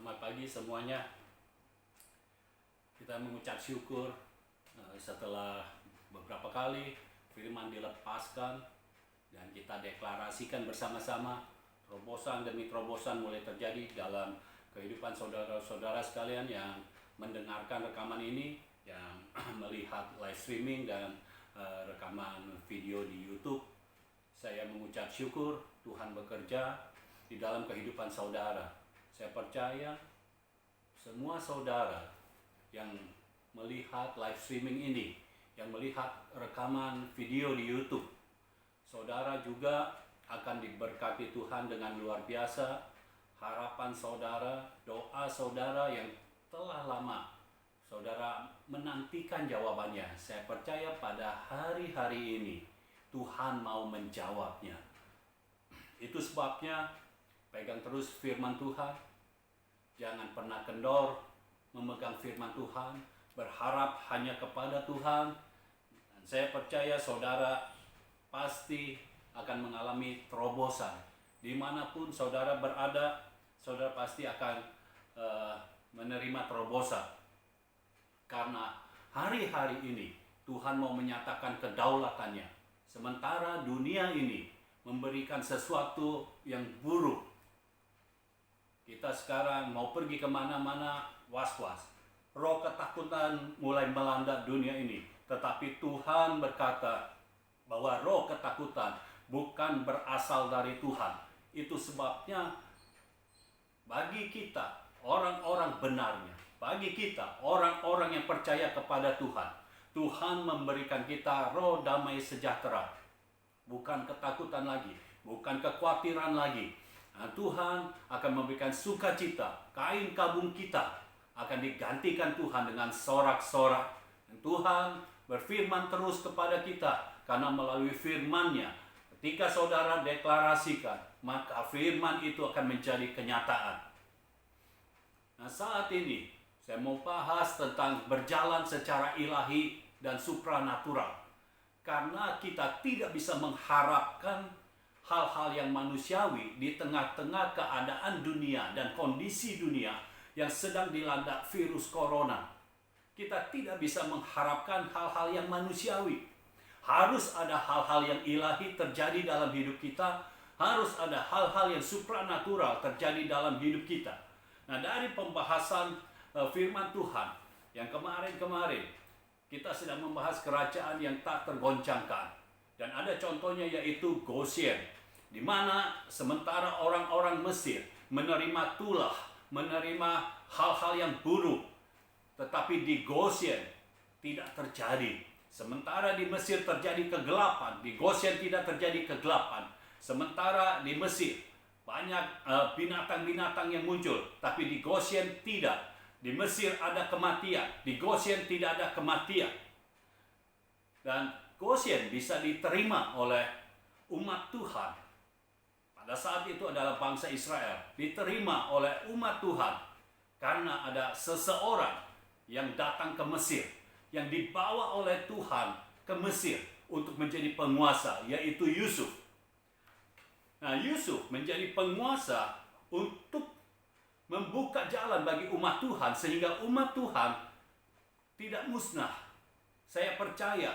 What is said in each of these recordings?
Selamat pagi semuanya. Kita mengucap syukur setelah beberapa kali firman dilepaskan dan kita deklarasikan bersama-sama, terobosan demi terobosan mulai terjadi dalam kehidupan saudara-saudara sekalian yang mendengarkan rekaman ini, yang melihat live streaming dan rekaman video di YouTube. Saya mengucap syukur Tuhan bekerja di dalam kehidupan saudara. Saya percaya semua saudara yang melihat live streaming ini, yang melihat rekaman video di YouTube, saudara juga akan diberkati Tuhan dengan luar biasa. Harapan saudara, doa saudara yang telah lama saudara menantikan jawabannya, saya percaya pada hari-hari ini Tuhan mau menjawabnya. Itu sebabnya pegang terus firman Tuhan. Jangan pernah kendor memegang firman Tuhan, berharap hanya kepada Tuhan. Dan saya percaya saudara pasti akan mengalami terobosan. Dimanapun saudara berada, saudara pasti akan menerima terobosan. Karena hari-hari ini Tuhan mau menyatakan kedaulatannya. Sementara dunia ini memberikan sesuatu yang buruk, kita sekarang mau pergi kemana-mana was-was. Roh ketakutan mulai melanda dunia ini. Tetapi Tuhan berkata bahwa roh ketakutan bukan berasal dari Tuhan. Itu sebabnya bagi kita, orang-orang benarnya, bagi kita, orang-orang yang percaya kepada Tuhan, Tuhan memberikan kita roh damai sejahtera. Bukan ketakutan lagi, bukan kekhawatiran lagi. Nah, Tuhan akan memberikan sukacita, kain kabung kita akan digantikan Tuhan dengan sorak-sorak. Dan Tuhan berfirman terus kepada kita, karena melalui firman-Nya, ketika saudara deklarasikan, maka firman itu akan menjadi kenyataan. Nah, saat ini saya mau bahas tentang berjalan secara ilahi dan supranatural. Karena kita tidak bisa mengharapkan hal-hal yang manusiawi di tengah-tengah keadaan dunia dan kondisi dunia yang sedang dilanda virus corona. Kita tidak bisa mengharapkan hal-hal yang manusiawi. Harus ada hal-hal yang ilahi terjadi dalam hidup kita. Harus ada hal-hal yang supranatural terjadi dalam hidup kita. Nah, dari pembahasan firman Tuhan yang kemarin-kemarin, kita sedang membahas kerajaan yang tak tergoncangkan. Dan ada contohnya yaitu Goshen, di mana sementara orang-orang Mesir menerima tulah, menerima hal-hal yang buruk, tetapi di Goshen tidak terjadi. Sementara di Mesir terjadi kegelapan, di Goshen tidak terjadi kegelapan. Sementara di Mesir banyak binatang-binatang yang muncul, tapi di Goshen tidak. Di Mesir ada kematian, di Goshen tidak ada kematian. Dan Goshen bisa diterima oleh umat Tuhan. Pada saat itu adalah bangsa Israel, diterima oleh umat Tuhan karena ada seseorang yang datang ke Mesir, yang dibawa oleh Tuhan ke Mesir untuk menjadi penguasa, yaitu Yusuf. Nah, Yusuf menjadi penguasa untuk membuka jalan bagi umat Tuhan sehingga umat Tuhan tidak musnah. Saya percaya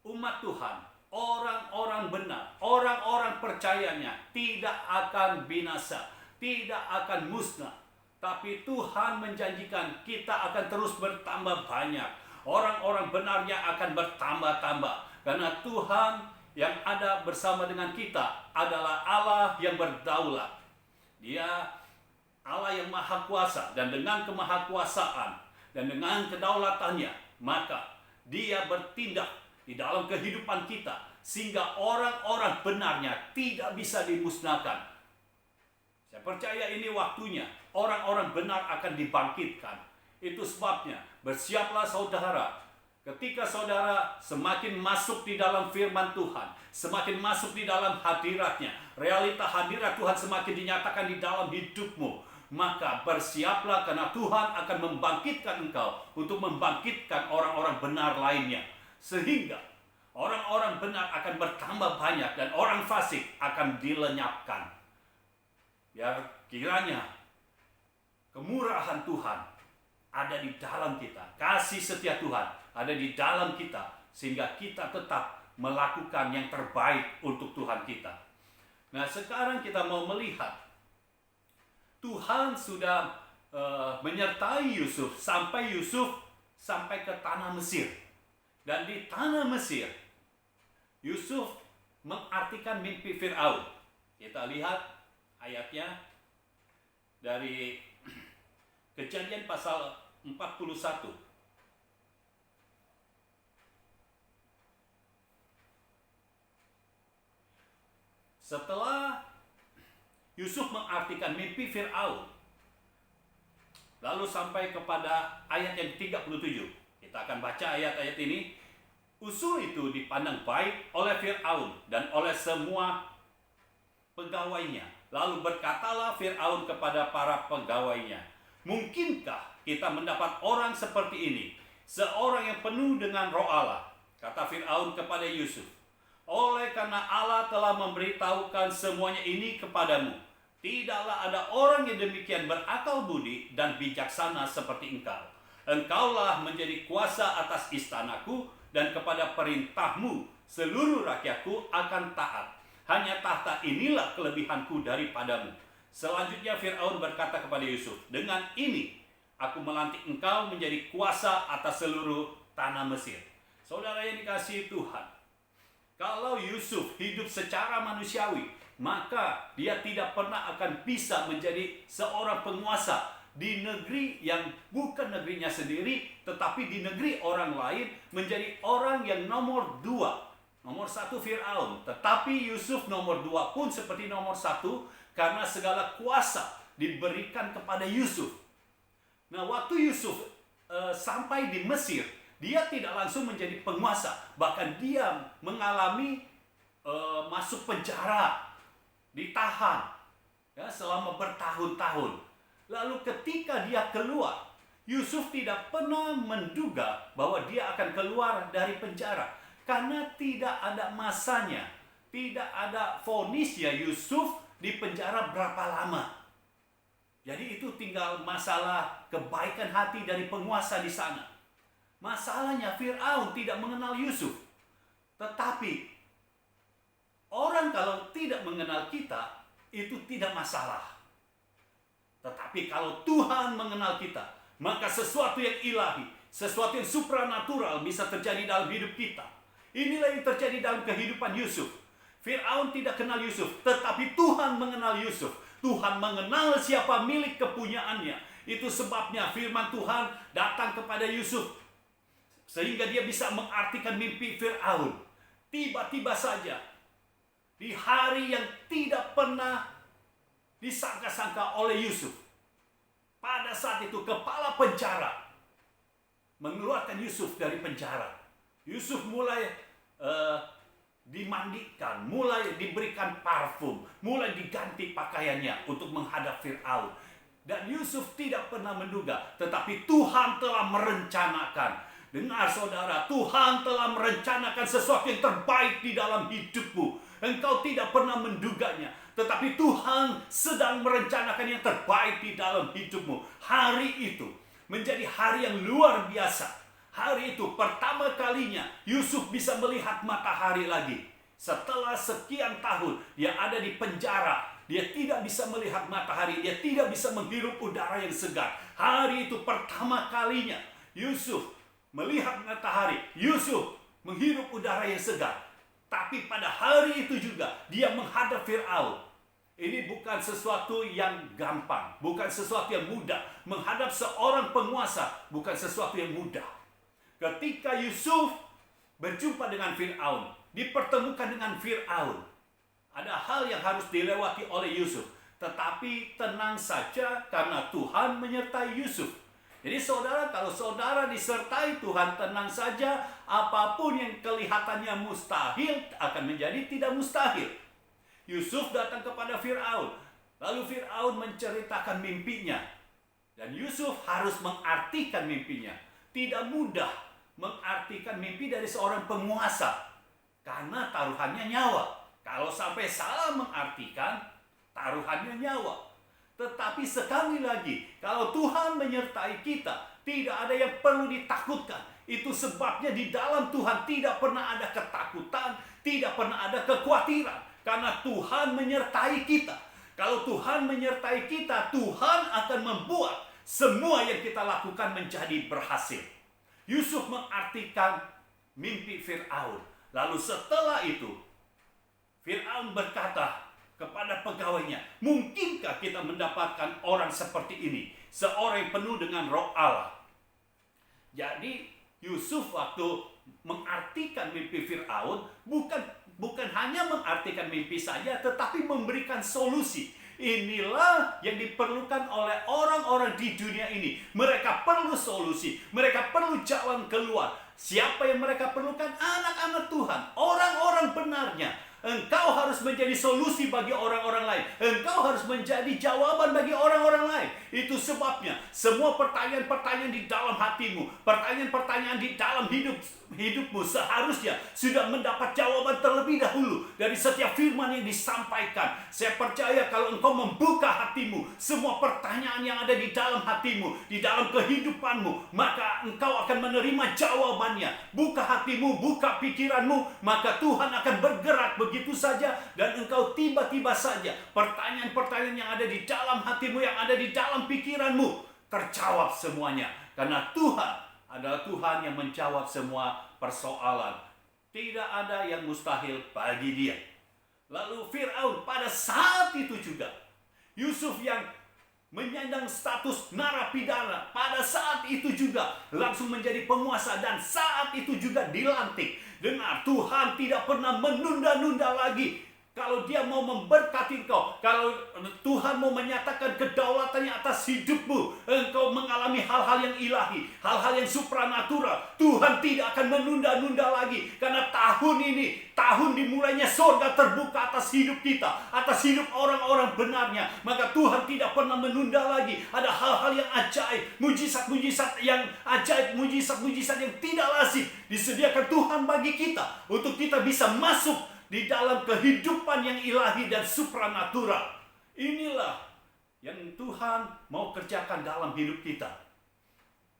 umat Tuhan, orang-orang benar, orang-orang percayanya tidak akan binasa, tidak akan musnah. Tapi Tuhan menjanjikan kita akan terus bertambah banyak. Orang-orang benarnya akan bertambah-tambah. Karena Tuhan yang ada bersama dengan kita adalah Allah yang berdaulat. Dia Allah yang maha kuasa, dan dengan kemahakuasaan dan dengan kedaulatannya, maka Dia bertindak di dalam kehidupan kita sehingga orang-orang benarnya tidak bisa dimusnahkan. Saya percaya ini waktunya orang-orang benar akan dibangkitkan. Itu sebabnya bersiaplah saudara. Ketika saudara semakin masuk di dalam firman Tuhan, semakin masuk di dalam hadiratnya, realita hadirat Tuhan semakin dinyatakan di dalam hidupmu, maka bersiaplah karena Tuhan akan membangkitkan engkau untuk membangkitkan orang-orang benar lainnya. Sehingga orang-orang benar akan bertambah banyak dan orang fasik akan dilenyapkan. Ya, kiranya kemurahan Tuhan ada di dalam kita, kasih setia Tuhan ada di dalam kita, sehingga kita tetap melakukan yang terbaik untuk Tuhan kita. Nah, sekarang kita mau melihat Tuhan sudah menyertai Yusuf sampai ke tanah Mesir. Dan di tanah Mesir, Yusuf mengartikan mimpi Fir'aun. Kita lihat ayatnya dari Kejadian pasal 41. Setelah Yusuf mengartikan mimpi Fir'aun, lalu sampai kepada ayat yang 37. Kita akan baca ayat-ayat ini. Usul itu dipandang baik oleh Fir'aun dan oleh semua pegawainya. Lalu berkatalah Fir'aun kepada para pegawainya, mungkinkah kita mendapat orang seperti ini, seorang yang penuh dengan roh Allah? Kata Fir'aun kepada Yusuf, oleh karena Allah telah memberitahukan semuanya ini kepadamu, tidaklah ada orang yang demikian berakal budi dan bijaksana seperti engkau. Engkaulah menjadi kuasa atas istanaku, dan kepada perintahmu seluruh rakyatku akan taat. Hanya tahta inilah kelebihanku daripadamu. Selanjutnya Fir'aun berkata kepada Yusuf, dengan ini aku melantik engkau menjadi kuasa atas seluruh tanah Mesir. Saudara yang dikasihi Tuhan, kalau Yusuf hidup secara manusiawi, maka dia tidak pernah akan bisa menjadi seorang penguasa di negeri yang bukan negerinya sendiri, tetapi di negeri orang lain, menjadi orang yang nomor 2. Nomor 1 Fir'aun, tetapi Yusuf nomor 2 pun seperti nomor 1, karena segala kuasa diberikan kepada Yusuf. Nah, waktu Yusuf sampai di Mesir, dia tidak langsung menjadi penguasa, bahkan dia mengalami masuk penjara, ditahan ya, selama bertahun-tahun. Lalu ketika dia keluar, Yusuf tidak pernah menduga bahwa dia akan keluar dari penjara, karena tidak ada masanya, tidak ada vonisnya Yusuf di penjara berapa lama. Jadi itu tinggal masalah kebaikan hati dari penguasa di sana. Masalahnya Fir'aun tidak mengenal Yusuf. Tetapi orang kalau tidak mengenal kita, itu tidak masalah. Tetapi kalau Tuhan mengenal kita, maka sesuatu yang ilahi, sesuatu yang supranatural bisa terjadi dalam hidup kita. Inilah yang terjadi dalam kehidupan Yusuf. Fir'aun tidak kenal Yusuf, tetapi Tuhan mengenal Yusuf. Tuhan mengenal siapa milik kepunyaannya. Itu sebabnya firman Tuhan datang kepada Yusuf, sehingga dia bisa mengartikan mimpi Fir'aun. Tiba-tiba saja, di hari yang tidak pernah disangka-sangka oleh Yusuf, pada saat itu kepala penjara mengeluarkan Yusuf dari penjara. Yusuf mulai dimandikan, mulai diberikan parfum, mulai diganti pakaiannya untuk menghadap Fir'aun. Dan Yusuf tidak pernah menduga, tetapi Tuhan telah merencanakan. Dengar saudara, Tuhan telah merencanakan sesuatu yang terbaik di dalam hidupmu. Engkau tidak pernah menduganya, tetapi Tuhan sedang merencanakan yang terbaik di dalam hidupmu. Hari itu menjadi hari yang luar biasa. Hari itu pertama kalinya Yusuf bisa melihat matahari lagi. Setelah sekian tahun dia ada di penjara, dia tidak bisa melihat matahari, dia tidak bisa menghirup udara yang segar. Hari itu pertama kalinya Yusuf melihat matahari, Yusuf menghirup udara yang segar. Tapi pada hari itu juga dia menghadap Fir'aun. Ini bukan sesuatu yang gampang, bukan sesuatu yang mudah. Menghadap seorang penguasa bukan sesuatu yang mudah. Ketika Yusuf berjumpa dengan Fir'aun, dipertemukan dengan Fir'aun, ada hal yang harus dilewati oleh Yusuf. Tetapi tenang saja, karena Tuhan menyertai Yusuf. Jadi saudara, kalau saudara disertai Tuhan, tenang saja, apapun yang kelihatannya mustahil akan menjadi tidak mustahil. Yusuf datang kepada Fir'aun, lalu Fir'aun menceritakan mimpinya, dan Yusuf harus mengartikan mimpinya. Tidak mudah mengartikan mimpi dari seorang penguasa, karena taruhannya nyawa. Kalau sampai salah mengartikan, taruhannya nyawa. Tetapi sekali lagi, kalau Tuhan menyertai kita, tidak ada yang perlu ditakutkan. Itu sebabnya di dalam Tuhan tidak pernah ada ketakutan, tidak pernah ada kekhawatiran. Karena Tuhan menyertai kita. Kalau Tuhan menyertai kita, Tuhan akan membuat semua yang kita lakukan menjadi berhasil. Yusuf mengartikan mimpi Fir'aun. Lalu setelah itu, Fir'aun berkata kepada pegawainya, mungkinkah kita mendapatkan orang seperti ini? Seorang yang penuh dengan roh Allah. Jadi Yusuf waktu mengartikan mimpi Fir'aun, bukan hanya mengartikan mimpi saja, tetapi memberikan solusi. Inilah yang diperlukan oleh orang-orang di dunia ini. Mereka perlu solusi, mereka perlu jalan keluar. Siapa yang mereka perlukan? Anak-anak Tuhan, orang-orang benarnya. Engkau harus menjadi solusi bagi orang-orang lain. Engkau harus menjadi jawaban bagi orang-orang lain. Itu sebabnya semua pertanyaan-pertanyaan di dalam hatimu, pertanyaan-pertanyaan di dalam hidupmu seharusnya sudah mendapat jawaban terlebih dahulu dari setiap firman yang disampaikan. Saya percaya kalau engkau membuka hatimu, semua pertanyaan yang ada di dalam hatimu, di dalam kehidupanmu, maka engkau akan menerima jawabannya. Buka hatimu, buka pikiranmu, maka Tuhan akan bergerak begitu saja, dan engkau tiba-tiba saja pertanyaan-pertanyaan yang ada di dalam hatimu, yang ada di dalam pikiranmu terjawab semuanya. Karena Tuhan adalah Tuhan yang menjawab semua persoalan. Tidak ada yang mustahil bagi Dia. Lalu Fir'aun pada saat itu juga, Yusuf yang menyandang status narapidana pada saat itu juga langsung menjadi penguasa, dan saat itu juga dilantik. Dengar, Tuhan tidak pernah menunda-nunda lagi. Kalau Dia mau memberkati engkau, kalau Tuhan mau menyatakan kedaulatannya atas hidupmu, engkau mengalami hal-hal yang ilahi, hal-hal yang supranatural, Tuhan tidak akan menunda-nunda lagi. Karena tahun ini, tahun dimulainya surga terbuka atas hidup kita, atas hidup orang-orang benarnya. Maka Tuhan tidak pernah menunda lagi. Ada hal-hal yang ajaib, mujizat-mujizat yang ajaib, mujizat-mujizat yang tidak lazim disediakan Tuhan bagi kita, untuk kita bisa masuk di dalam kehidupan yang ilahi dan supranatural. Inilah yang Tuhan mau kerjakan dalam hidup kita,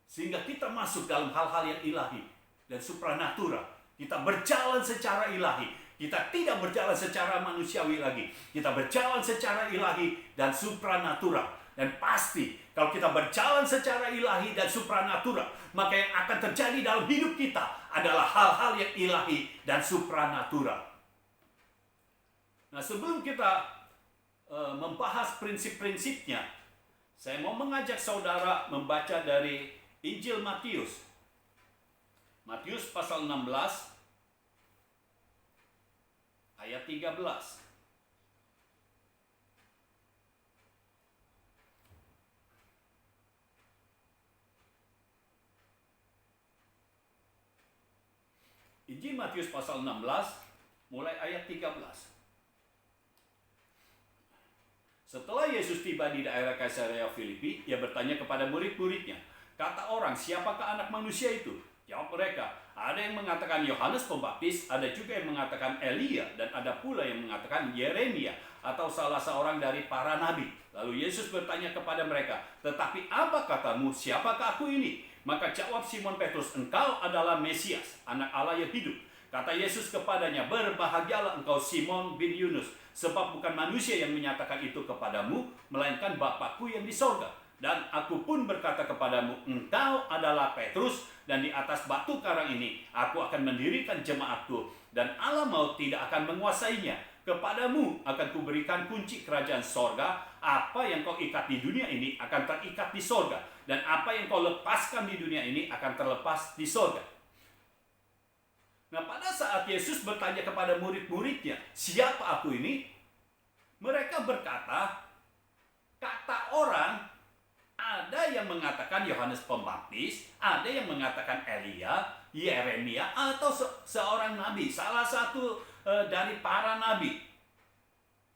sehingga kita masuk dalam hal-hal yang ilahi dan supranatural. Kita berjalan secara ilahi. Kita tidak berjalan secara manusiawi lagi. Kita berjalan secara ilahi dan supranatural. Dan pasti kalau kita berjalan secara ilahi dan supranatural, maka yang akan terjadi dalam hidup kita adalah hal-hal yang ilahi dan supranatural. Nah, sebelum kita membahas prinsip-prinsipnya, saya mau mengajak saudara membaca dari Injil Matius. Matius pasal 16 ayat 13. Injil Matius pasal 16 mulai ayat 13. Setelah Yesus tiba di daerah Kaisarea Filipi, Ia bertanya kepada murid-muridnya, kata orang, siapakah anak manusia itu? Jawab mereka, ada yang mengatakan Yohanes Pembaptis, ada juga yang mengatakan Elia, dan ada pula yang mengatakan Yeremia, atau salah seorang dari para nabi. Lalu Yesus bertanya kepada mereka, tetapi apa katamu, siapakah aku ini? Maka jawab Simon Petrus, engkau adalah Mesias, anak Allah yang hidup. Kata Yesus kepadanya, berbahagialah engkau Simon bin Yunus, sebab bukan manusia yang menyatakan itu kepadamu, melainkan Bapakku yang di sorga. Dan aku pun berkata kepadamu, engkau adalah Petrus, dan di atas batu karang ini aku akan mendirikan jemaatku, dan alam maut tidak akan menguasainya. Kepadamu akan kuberikan kunci kerajaan sorga. Apa yang kau ikat di dunia ini akan terikat di sorga, dan apa yang kau lepaskan di dunia ini akan terlepas di sorga. Nah, pada saat Yesus bertanya kepada murid-muridnya, siapa aku ini? Mereka berkata, kata orang, ada yang mengatakan Yohanes Pembaptis, ada yang mengatakan Elia, Yeremia, atau seorang nabi, salah satu dari para nabi.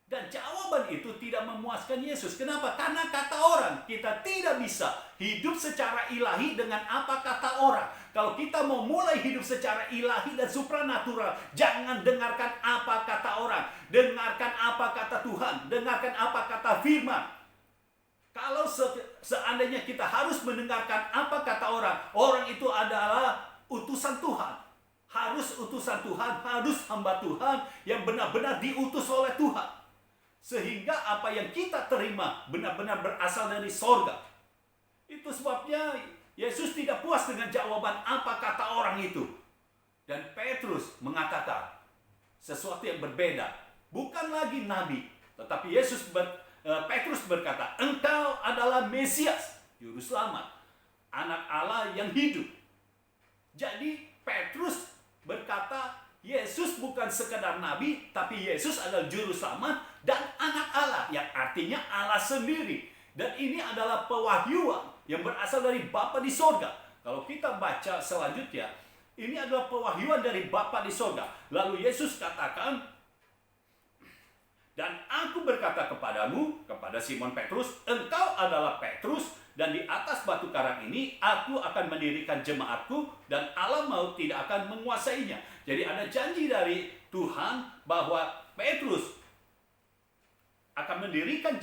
Dan jawaban itu tidak memuaskan Yesus. Kenapa? Karena kata orang, kita tidak bisa hidup secara ilahi dengan apa kata orang. Kalau kita mau mulai hidup secara ilahi dan supranatural, jangan dengarkan apa kata orang. Dengarkan apa kata Tuhan. Dengarkan apa kata firman. Kalau seandainya kita harus mendengarkan apa kata orang, orang itu adalah utusan Tuhan. Harus utusan Tuhan, harus hamba Tuhan yang benar-benar diutus oleh Tuhan. Sehingga apa yang kita terima benar-benar berasal dari sorga. Itu sebabnya Yesus tidak puas dengan jawaban apa kata orang itu. Dan Petrus mengatakan sesuatu yang berbeda. Bukan lagi nabi, tetapi Petrus berkata, engkau adalah Mesias, juru selamat, anak Allah yang hidup. Jadi Petrus berkata, Yesus bukan sekadar nabi, tapi Yesus adalah juru selamat dan anak Allah, yang artinya Allah sendiri. Dan ini adalah pewahyuan yang berasal dari Bapa di sorga. Kalau kita baca selanjutnya, ini adalah pewahyuan dari Bapa di sorga. Lalu Yesus katakan, dan aku berkata kepadamu, kepada Simon Petrus, engkau adalah Petrus, dan di atas batu karang ini aku akan mendirikan jemaatku, dan alam maut tidak akan menguasainya. Jadi ada janji dari Tuhan bahwa Petrus akan mendirikan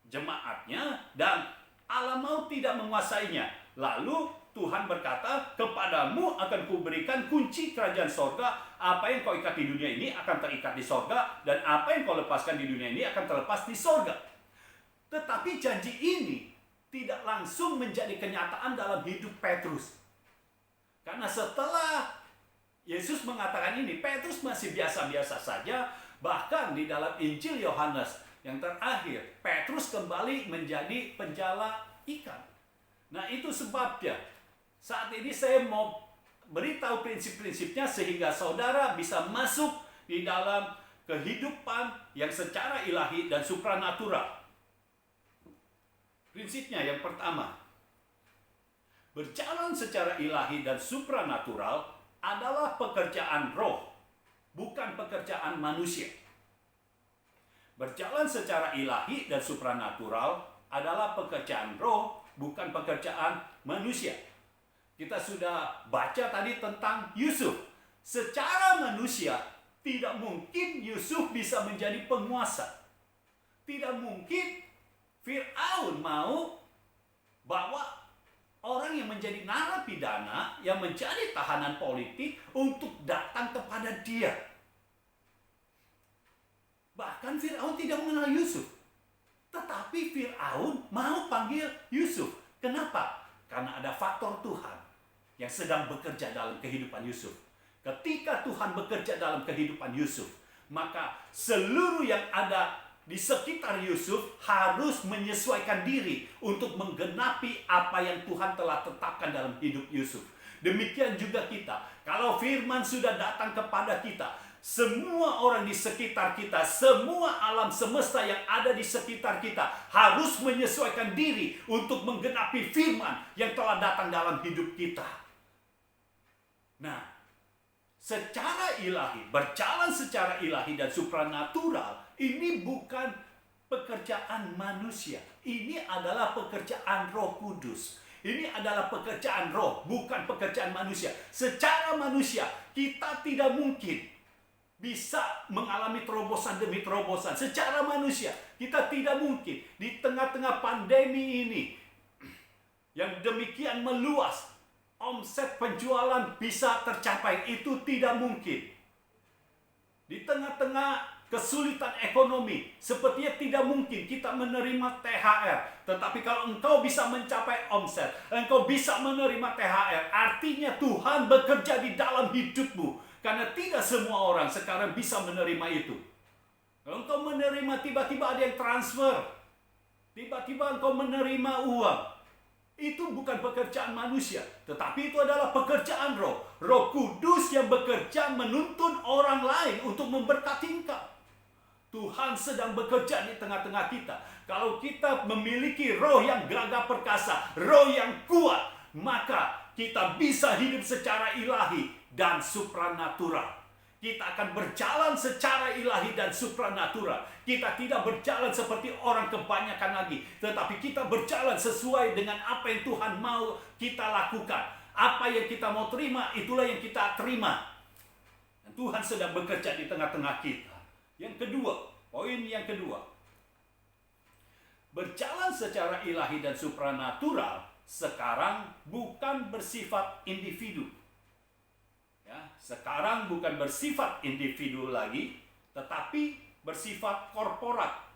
jemaatnya, dan alam maut tidak menguasainya. Lalu Tuhan berkata, kepadamu akan kuberikan kunci kerajaan sorga. Apa yang kau ikat di dunia ini akan terikat di sorga, dan apa yang kau lepaskan di dunia ini akan terlepas di sorga. Tetapi janji ini tidak langsung menjadi kenyataan dalam hidup Petrus. Karena setelah Yesus mengatakan ini, Petrus masih biasa-biasa saja. Bahkan di dalam Injil Yohanes yang terakhir, Petrus kembali menjadi penjala ikan. Nah, itu sebabnya saat ini saya mau beritahu prinsip-prinsipnya sehingga saudara bisa masuk di dalam kehidupan yang secara ilahi dan supranatural. Prinsipnya yang pertama, berjalan secara ilahi dan supranatural adalah pekerjaan roh, bukan pekerjaan manusia. Berjalan secara ilahi dan supranatural adalah pekerjaan roh, bukan pekerjaan manusia. Kita sudah baca tadi tentang Yusuf. Secara manusia, tidak mungkin Yusuf bisa menjadi penguasa. Tidak mungkin Fir'aun mau bawa orang yang menjadi narapidana, yang menjadi tahanan politik untuk datang kepada dia. Bahkan Fir'aun tidak mengenal Yusuf. Tetapi Fir'aun mau panggil Yusuf. Kenapa? Karena ada faktor Tuhan yang sedang bekerja dalam kehidupan Yusuf. Ketika Tuhan bekerja dalam kehidupan Yusuf, maka seluruh yang ada di sekitar Yusuf harus menyesuaikan diri untuk menggenapi apa yang Tuhan telah tetapkan dalam hidup Yusuf. Demikian juga kita. Kalau firman sudah datang kepada kita, semua orang di sekitar kita, semua alam semesta yang ada di sekitar kita harus menyesuaikan diri untuk menggenapi firman yang telah datang dalam hidup kita. Nah, secara ilahi, berjalan secara ilahi dan supranatural, ini bukan pekerjaan manusia. Ini adalah pekerjaan Roh Kudus. Ini adalah pekerjaan roh, bukan pekerjaan manusia. Secara manusia, kita tidak mungkin bisa mengalami terobosan demi terobosan. Secara manusia, kita tidak mungkin di tengah-tengah pandemi ini yang demikian meluas, omset penjualan bisa tercapai, itu tidak mungkin. Di tengah-tengah kesulitan ekonomi, sepertinya tidak mungkin kita menerima THR. Tetapi kalau engkau bisa mencapai omset, engkau bisa menerima THR, artinya Tuhan bekerja di dalam hidupmu. Karena tidak semua orang sekarang bisa menerima itu. Kalau engkau menerima, tiba-tiba ada yang transfer, tiba-tiba engkau menerima uang. Itu bukan pekerjaan manusia, tetapi itu adalah pekerjaan roh. Roh Kudus yang bekerja menuntun orang lain untuk memberkati engkau. Tuhan sedang bekerja di tengah-tengah kita. Kalau kita memiliki roh yang gagah perkasa, roh yang kuat, maka kita bisa hidup secara ilahi dan supranatural. Kita akan berjalan secara ilahi dan supranatural. Kita tidak berjalan seperti orang kebanyakan lagi, tetapi kita berjalan sesuai dengan apa yang Tuhan mau kita lakukan. Apa yang kita mau terima, itulah yang kita terima. Dan Tuhan sedang bekerja di tengah-tengah kita. Yang kedua, poin yang kedua, berjalan secara ilahi dan supranatural sekarang bukan bersifat individu. Ya, sekarang bukan bersifat individu lagi, tetapi bersifat korporat.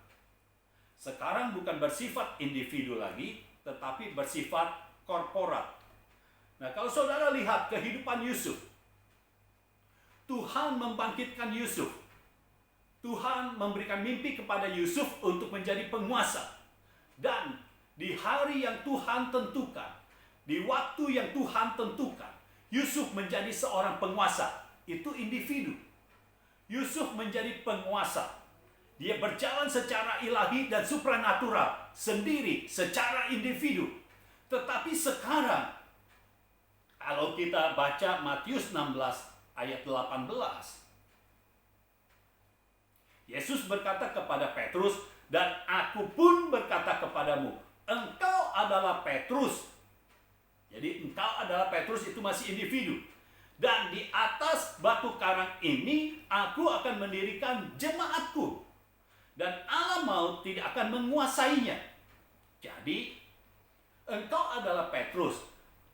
Sekarang bukan bersifat individu lagi, tetapi bersifat korporat. Nah, kalau saudara lihat kehidupan Yusuf, Tuhan membangkitkan Yusuf. Tuhan memberikan mimpi kepada Yusuf untuk menjadi penguasa. Dan di hari yang Tuhan tentukan, di waktu yang Tuhan tentukan, Yusuf menjadi seorang penguasa. Itu individu. Yusuf menjadi penguasa. Dia berjalan secara ilahi dan supranatural, sendiri, secara individu. Tetapi sekarang, kalau kita baca Matius 16 ayat 18, Yesus berkata kepada Petrus, dan aku pun berkata kepadamu, engkau adalah Petrus. Jadi engkau adalah Petrus itu masih individu. Dan di atas batu karang ini aku akan mendirikan jemaatku. Dan alam maut tidak akan menguasainya. Jadi engkau adalah Petrus.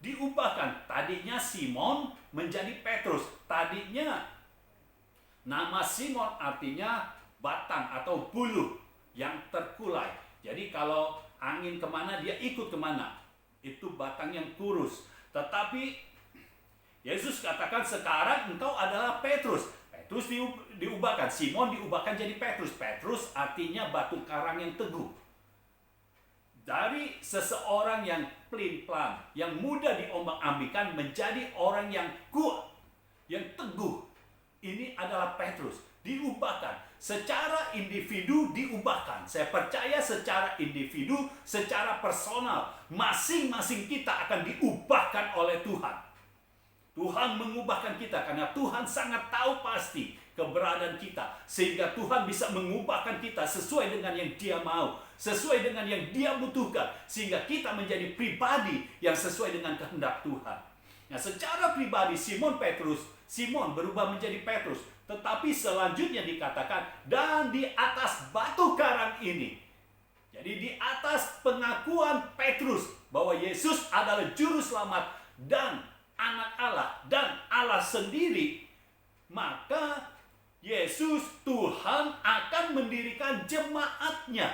Diubahkan, tadinya Simon menjadi Petrus. Tadinya nama Simon artinya batang atau bulu yang terkulai. Jadi kalau angin kemana dia ikut kemana. Itu batang yang kurus. Tetapi Yesus katakan sekarang engkau adalah Petrus. Petrus diubahkan, Simon diubahkan jadi Petrus. Petrus artinya batu karang yang teguh. Dari seseorang yang pelin-pelan, yang mudah diombang-ambingkan menjadi orang yang kuat, yang teguh. Ini adalah Petrus, diubahkan. Secara individu diubahkan. Saya percaya secara individu, secara personal, masing-masing kita akan diubahkan oleh Tuhan. Tuhan mengubahkan kita karena Tuhan sangat tahu pasti keberadaan kita. Sehingga Tuhan bisa mengubahkan kita sesuai dengan yang Dia mau. Sesuai dengan yang Dia butuhkan. Sehingga kita menjadi pribadi yang sesuai dengan kehendak Tuhan. Nah, secara pribadi Simon berubah menjadi Petrus. Tetapi selanjutnya dikatakan, dan di atas batu karang ini. Jadi di atas pengakuan Petrus bahwa Yesus adalah juru selamat dan anak Allah dan Allah sendiri, maka Yesus Tuhan akan mendirikan jemaatnya.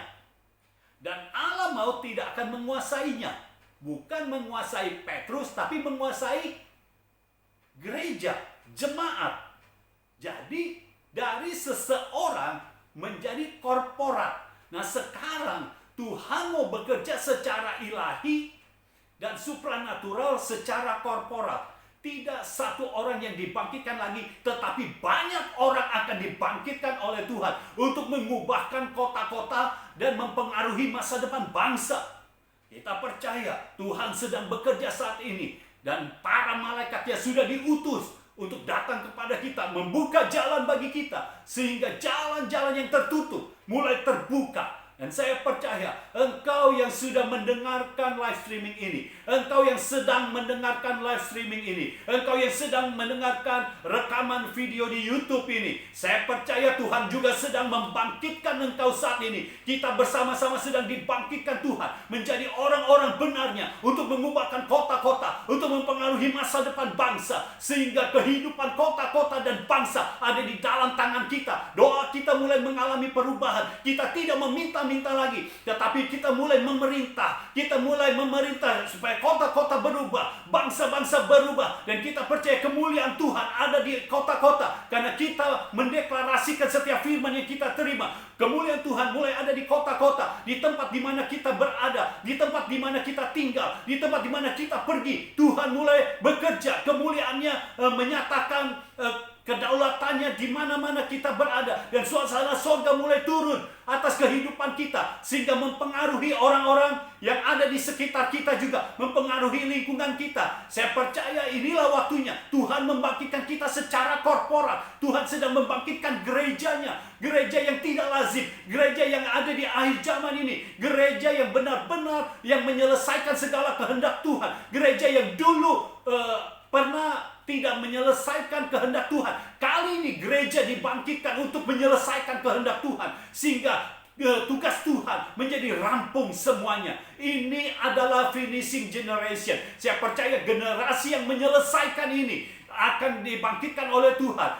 Dan Allah maut tidak akan menguasainya. Bukan menguasai Petrus, tapi menguasai gereja, jemaat. Jadi dari seseorang menjadi korporat. Nah sekarang Tuhan mau bekerja secara ilahi dan supranatural secara korporat. Tidak satu orang yang dibangkitkan lagi, tetapi banyak orang akan dibangkitkan oleh Tuhan untuk mengubahkan kota-kota dan mempengaruhi masa depan bangsa. Kita percaya Tuhan sedang bekerja saat ini dan para malaikatnya sudah diutus untuk datang kepada kita, membuka jalan bagi kita sehingga jalan-jalan yang tertutup mulai terbuka. Dan saya percaya engkau yang sudah mendengarkan live streaming ini, engkau yang sedang mendengarkan live streaming ini, engkau yang sedang mendengarkan rekaman video di YouTube ini, saya percaya Tuhan juga sedang membangkitkan engkau saat ini. Kita bersama-sama sedang dibangkitkan Tuhan menjadi orang-orang benarnya untuk mengubahkan kota-kota, untuk mempengaruhi masa depan bangsa, sehingga kehidupan kota-kota dan bangsa ada di dalam tangan kita. Doa kita mulai mengalami perubahan. Kita tidak meminta lagi, tetapi kita mulai memerintah. Kita mulai memerintah supaya kota-kota berubah, bangsa-bangsa berubah, dan kita percaya kemuliaan Tuhan ada di kota-kota karena kita mendeklarasikan setiap firman yang kita terima. Kemuliaan Tuhan mulai ada di kota-kota, di tempat di mana kita berada, di tempat di mana kita tinggal, di tempat di mana kita pergi. Tuhan mulai bekerja, kemuliaannya menyatakan kedaulatannya di mana-mana kita berada, dan suasana surga mulai turun atas kehidupan kita sehingga mempengaruhi orang-orang yang ada di sekitar kita, juga mempengaruhi lingkungan kita. Saya percaya inilah waktunya Tuhan membangkitkan kita secara korporat. Tuhan sedang membangkitkan gerejanya, gereja yang tidak lazim, gereja yang ada di akhir zaman ini, gereja yang benar-benar yang menyelesaikan segala kehendak Tuhan, gereja yang dulu pernah tidak menyelesaikan kehendak Tuhan. Kali ini gereja dibangkitkan untuk menyelesaikan kehendak Tuhan, sehingga Tugas Tuhan menjadi rampung semuanya. Ini adalah finishing generation. Saya percaya generasi yang menyelesaikan ini akan dibangkitkan oleh Tuhan.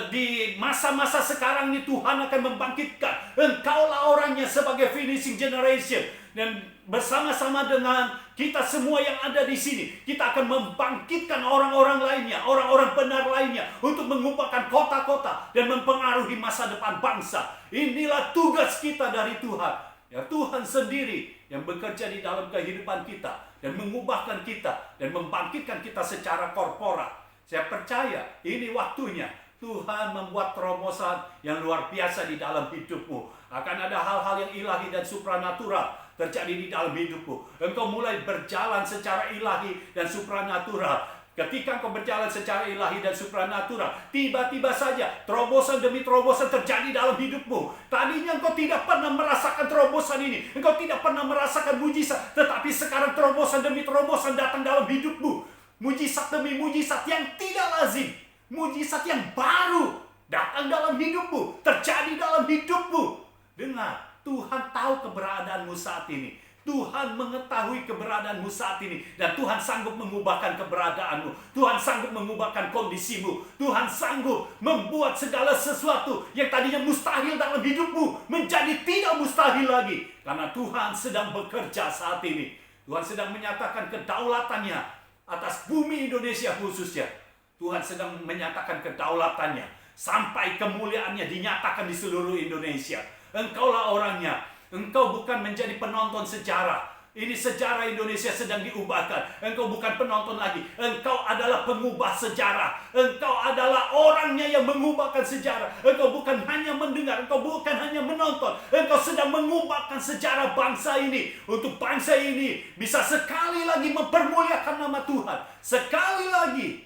Di masa-masa sekarang ini Tuhan akan membangkitkan. Engkaulah orangnya sebagai finishing generation. Dan bersama-sama dengan kita semua yang ada di sini, kita akan membangkitkan orang-orang lainnya, orang-orang benar lainnya, untuk mengubahkan kota-kota dan mempengaruhi masa depan bangsa. Inilah tugas kita dari Tuhan. Ya, Tuhan sendiri yang bekerja di dalam kehidupan kita dan mengubahkan kita dan membangkitkan kita secara korporat. Saya percaya ini waktunya Tuhan membuat terobosan yang luar biasa di dalam hidupmu. Akan ada hal-hal yang ilahi dan supranatural terjadi di dalam hidupmu. Engkau mulai berjalan secara ilahi dan supranatural. Ketika engkau berjalan secara ilahi dan supranatural, tiba-tiba saja terobosan demi terobosan terjadi dalam hidupmu. Tadinya engkau tidak pernah merasakan terobosan ini, engkau tidak pernah merasakan mujizat, tetapi sekarang terobosan demi terobosan datang dalam hidupmu. Mujizat demi mujizat yang tidak lazim, mujizat yang baru datang dalam hidupmu, terjadi dalam hidupmu. Dengar, Tuhan tahu keberadaanmu saat ini. Tuhan mengetahui keberadaanmu saat ini. Dan Tuhan sanggup mengubahkan keberadaanmu. Tuhan sanggup mengubahkan kondisimu. Tuhan sanggup membuat segala sesuatu yang tadinya mustahil dalam hidupmu menjadi tidak mustahil lagi. Karena Tuhan sedang bekerja saat ini. Tuhan sedang menyatakan kedaulatannya atas bumi Indonesia khususnya. Tuhan sedang menyatakan kedaulatannya sampai kemuliaannya dinyatakan di seluruh Indonesia. Engkaulah orangnya. Engkau bukan menjadi penonton sejarah. Ini sejarah Indonesia sedang diubahkan. Engkau bukan penonton lagi. Engkau adalah pengubah sejarah. Engkau adalah orangnya yang mengubahkan sejarah. Engkau bukan hanya mendengar. Engkau bukan hanya menonton. Engkau sedang mengubahkan sejarah bangsa ini. Untuk bangsa ini bisa sekali lagi mempermuliakan nama Tuhan. Sekali lagi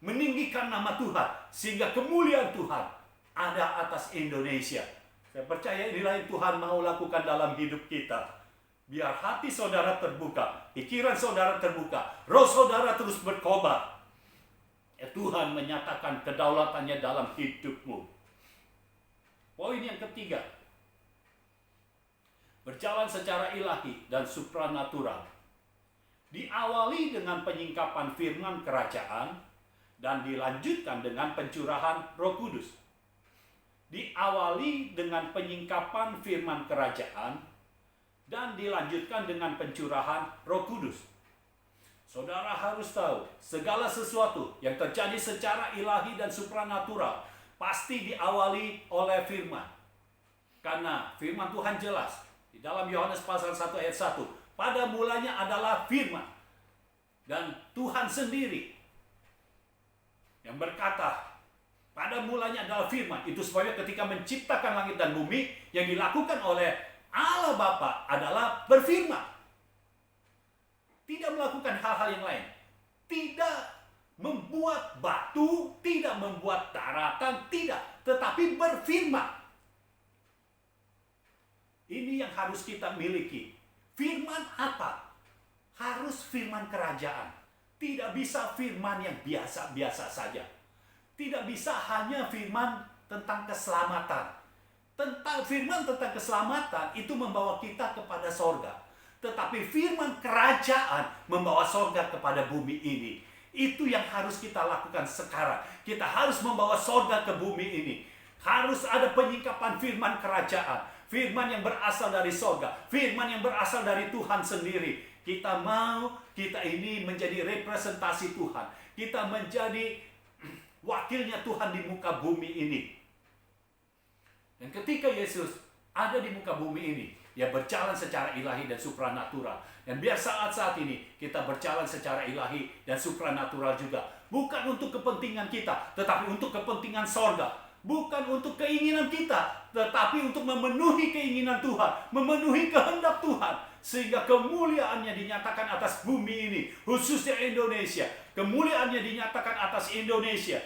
meninggikan nama Tuhan. Sehingga kemuliaan Tuhan ada atas Indonesia. Saya percaya inilah yang Tuhan mau lakukan dalam hidup kita. Biar hati saudara terbuka, pikiran saudara terbuka, roh saudara terus berkobar. Ya, Tuhan menyatakan kedaulatannya dalam hidupmu. Poin yang ketiga, berjalan secara ilahi dan supranatural. Diawali dengan penyingkapan firman kerajaan dan dilanjutkan dengan pencurahan Roh Kudus. Diawali dengan penyingkapan firman kerajaan dan dilanjutkan dengan pencurahan Roh Kudus. Saudara harus tahu, segala sesuatu yang terjadi secara ilahi dan supranatural pasti diawali oleh firman. Karena firman Tuhan jelas di dalam Yohanes pasal 1 ayat 1, pada mulanya adalah firman. Dan Tuhan sendiri yang berkata, pada mulanya adalah firman. Itu sebabnya ketika menciptakan langit dan bumi, yang dilakukan oleh Allah Bapa adalah berfirman. Tidak melakukan hal-hal yang lain. Tidak membuat batu, tidak membuat daratan, tidak. Tetapi berfirman. Ini yang harus kita miliki. Firman apa? Harus firman kerajaan. Tidak bisa firman yang biasa-biasa saja. Tidak bisa hanya firman tentang keselamatan. Firman tentang keselamatan itu membawa kita kepada sorga. Tetapi firman kerajaan membawa sorga kepada bumi ini. Itu yang harus kita lakukan sekarang. Kita harus membawa sorga ke bumi ini. Harus ada penyingkapan firman kerajaan. Firman yang berasal dari sorga. Firman yang berasal dari Tuhan sendiri. Kita mau kita ini menjadi representasi Tuhan. Kita menjadi wakilnya Tuhan di muka bumi ini. Dan ketika Yesus ada di muka bumi ini, dia berjalan secara ilahi dan supranatural. Dan biar saat-saat ini kita berjalan secara ilahi dan supranatural juga. Bukan untuk kepentingan kita, tetapi untuk kepentingan sorga. Bukan untuk keinginan kita, tetapi untuk memenuhi keinginan Tuhan, memenuhi kehendak Tuhan. Sehingga kemuliaannya dinyatakan atas bumi ini, khususnya Indonesia. Kemuliaannya dinyatakan atas Indonesia.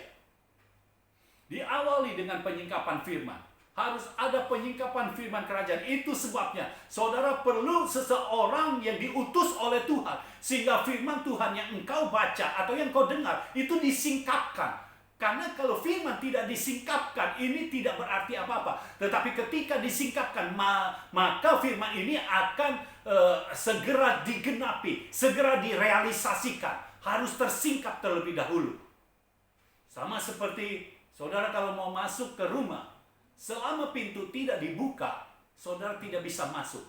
Diawali dengan penyingkapan firman. Harus ada penyingkapan firman kerajaan. Itu sebabnya saudara perlu seseorang yang diutus oleh Tuhan. Sehingga firman Tuhan yang engkau baca atau yang kau dengar itu disingkapkan. Karena kalau firman tidak disingkapkan, ini tidak berarti apa-apa. Tetapi ketika disingkapkan, maka firman ini akan segera digenapi, segera direalisasikan. Harus tersingkap terlebih dahulu. Sama seperti saudara kalau mau masuk ke rumah, selama pintu tidak dibuka, saudara tidak bisa masuk.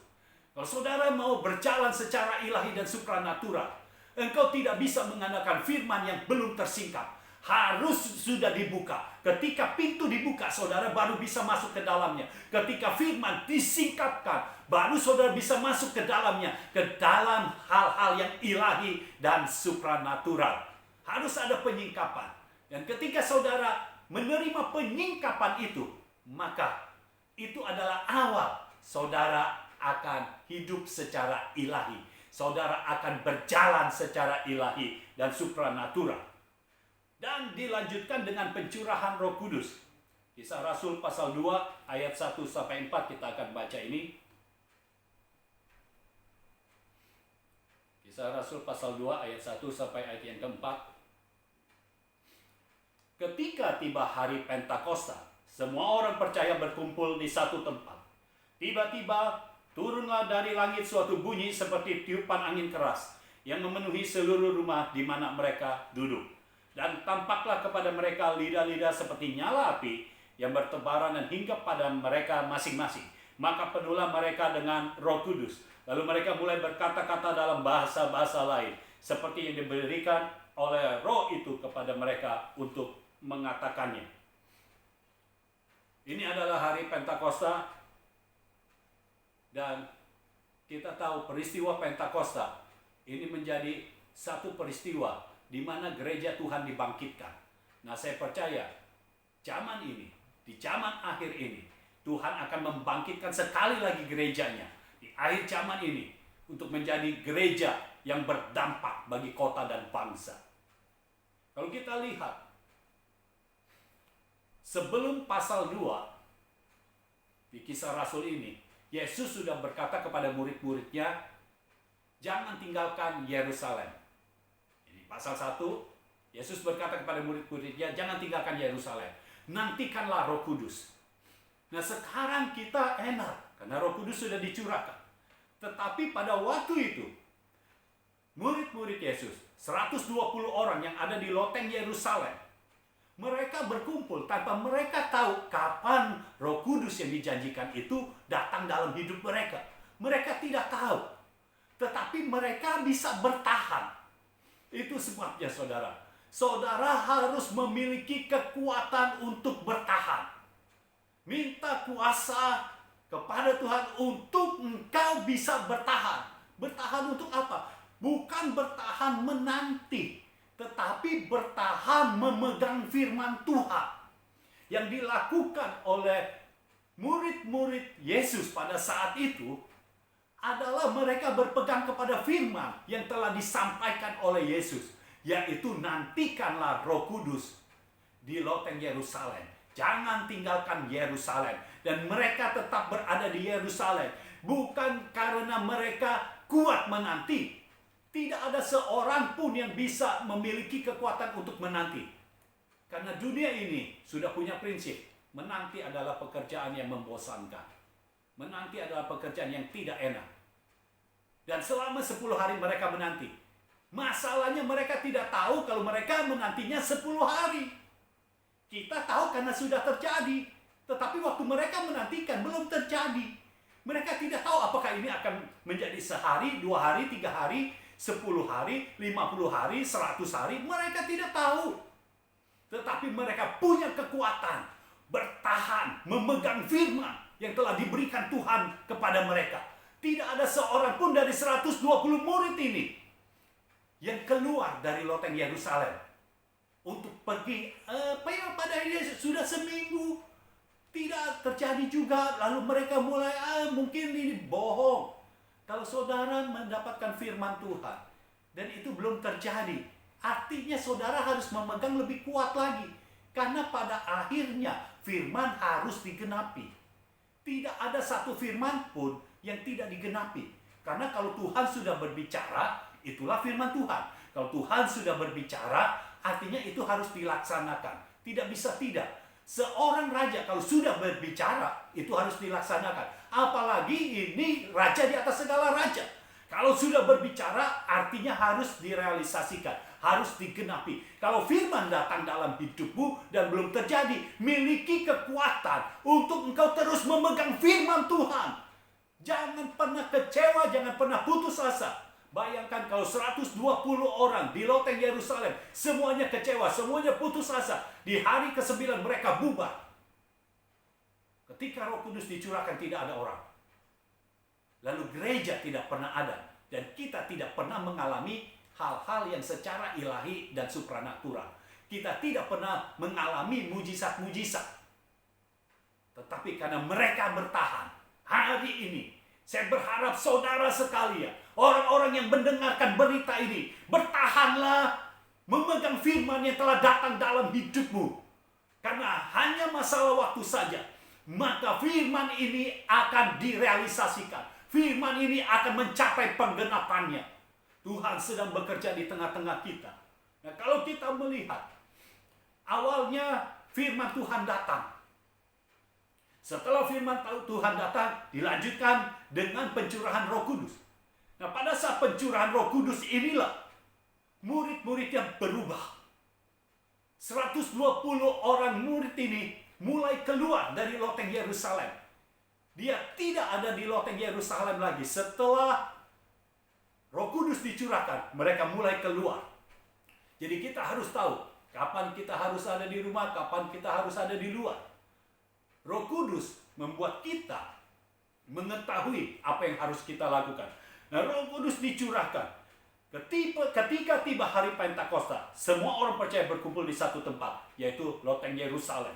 Kalau saudara mau berjalan secara ilahi dan supranatural, engkau tidak bisa mengandalkan firman yang belum tersingkap. Harus sudah dibuka. Ketika pintu dibuka, saudara baru bisa masuk ke dalamnya. Ketika firman disingkapkan, baru saudara bisa masuk ke dalamnya. Ke dalam hal-hal yang ilahi dan supranatural. Harus ada penyingkapan. Dan ketika saudara menerima penyingkapan itu, maka itu adalah awal saudara akan hidup secara ilahi. Saudara akan berjalan secara ilahi dan supranatural. Dan dilanjutkan dengan pencurahan Roh Kudus. Kisah Rasul pasal 2 ayat 1-4 kita akan baca ini. Kisah Rasul pasal 2 ayat 1 sampai ayat yang keempat. Ketika tiba hari Pentakosta, semua orang percaya berkumpul di satu tempat. Tiba-tiba turunlah dari langit suatu bunyi seperti tiupan angin keras yang memenuhi seluruh rumah di mana mereka duduk. Dan tampaklah kepada mereka lidah-lidah seperti nyala api yang bertebaran dan hinggap pada mereka masing-masing. Maka penuhlah mereka dengan Roh Kudus. Lalu mereka mulai berkata-kata dalam bahasa-bahasa lain, seperti yang diberikan oleh Roh itu kepada mereka untuk mengatakannya. Ini adalah hari Pentakosta, dan kita tahu peristiwa Pentakosta ini menjadi satu peristiwa di mana gereja Tuhan dibangkitkan. Nah, saya percaya zaman ini, di zaman akhir ini, Tuhan akan membangkitkan sekali lagi gerejanya di akhir zaman ini untuk menjadi gereja yang berdampak bagi kota dan bangsa. Kalau kita lihat sebelum pasal 2 di Kisah Rasul ini, Yesus sudah berkata kepada murid-muridnya, jangan tinggalkan Yerusalem. Pasal 1, Yesus berkata kepada murid-muridnya, jangan tinggalkan Yerusalem. Nantikanlah Roh Kudus. Nah, sekarang kita enak, karena Roh Kudus sudah dicurahkan. Tetapi pada waktu itu, murid-murid Yesus, 120 orang yang ada di loteng Yerusalem, mereka berkumpul tanpa mereka tahu kapan Roh Kudus yang dijanjikan itu datang dalam hidup mereka. Mereka tidak tahu. Tetapi mereka bisa bertahan. Itu sebabnya saudara. Saudara harus memiliki kekuatan untuk bertahan. Minta kuasa kepada Tuhan untuk engkau bisa bertahan. Bertahan untuk apa? Bukan bertahan menanti, tetapi bertahan memegang firman Tuhan. Yang dilakukan oleh murid-murid Yesus pada saat itu adalah mereka berpegang kepada firman yang telah disampaikan oleh Yesus, yaitu nantikanlah Roh Kudus di loteng Yerusalem. Jangan tinggalkan Yerusalem. Dan mereka tetap berada di Yerusalem bukan karena mereka kuat menanti. Tidak ada seorang pun yang bisa memiliki kekuatan untuk menanti. Karena dunia ini sudah punya prinsip, menanti adalah pekerjaan yang membosankan. Menanti adalah pekerjaan yang tidak enak. Dan selama 10 hari mereka menanti. Masalahnya mereka tidak tahu kalau mereka menantinya 10 hari. Kita tahu karena sudah terjadi. Tetapi waktu mereka menantikan belum terjadi. Mereka tidak tahu apakah ini akan menjadi sehari, 2 hari, 3 hari, 10 hari, 50 hari, 100 hari. Mereka tidak tahu. Tetapi mereka punya kekuatan bertahan, memegang firman yang telah diberikan Tuhan kepada mereka. Tidak ada seorang pun dari 120 murid ini yang keluar dari loteng Yerusalem untuk pergi. Pada akhirnya sudah seminggu tidak terjadi juga. Lalu mereka mulai mungkin ini bohong. Kalau saudara mendapatkan firman Tuhan dan itu belum terjadi, artinya saudara harus memegang lebih kuat lagi. Karena pada akhirnya firman harus digenapi. Tidak ada satu firman pun yang tidak digenapi. Karena kalau Tuhan sudah berbicara, itulah firman Tuhan. Kalau Tuhan sudah berbicara, artinya itu harus dilaksanakan. Tidak bisa tidak. Seorang raja kalau sudah berbicara, itu harus dilaksanakan. Apalagi ini raja di atas segala raja. Kalau sudah berbicara, artinya harus direalisasikan, harus digenapi. Kalau firman datang dalam hidupmu dan belum terjadi, miliki kekuatan untuk engkau terus memegang firman Tuhan. Jangan pernah kecewa, jangan pernah putus asa. Bayangkan kalau 120 orang di loteng Yerusalem, semuanya kecewa, semuanya putus asa. Di hari ke-9 mereka bubar. Ketika Roh Kudus dicurahkan tidak ada orang. Lalu gereja tidak pernah ada. Dan kita tidak pernah mengalami hal-hal yang secara ilahi dan supranatural. Kita tidak pernah mengalami mujizat-mujizat. Tetapi karena mereka bertahan, hari ini saya berharap saudara sekalian, orang-orang yang mendengarkan berita ini, bertahanlah memegang firman yang telah datang dalam hidupmu. Karena hanya masalah waktu saja, maka firman ini akan direalisasikan. Firman ini akan mencapai penggenapannya. Tuhan sedang bekerja di tengah-tengah kita. Nah, kalau kita melihat, awalnya firman Tuhan datang. Setelah firman Tuhan datang, dilanjutkan dengan pencurahan Roh Kudus. Nah, pada saat pencurahan Roh Kudus inilah murid-murid yang berubah. 120 orang murid ini mulai keluar dari loteng Yerusalem. Dia tidak ada di loteng Yerusalem lagi. Setelah Roh Kudus dicurahkan, mereka mulai keluar. Jadi kita harus tahu kapan kita harus ada di rumah, kapan kita harus ada di luar. Roh Kudus membuat kita mengetahui apa yang harus kita lakukan. Nah, Roh Kudus dicurahkan. Ketika tiba hari Pentakosta, semua orang percaya berkumpul di satu tempat, yaitu loteng Yerusalem.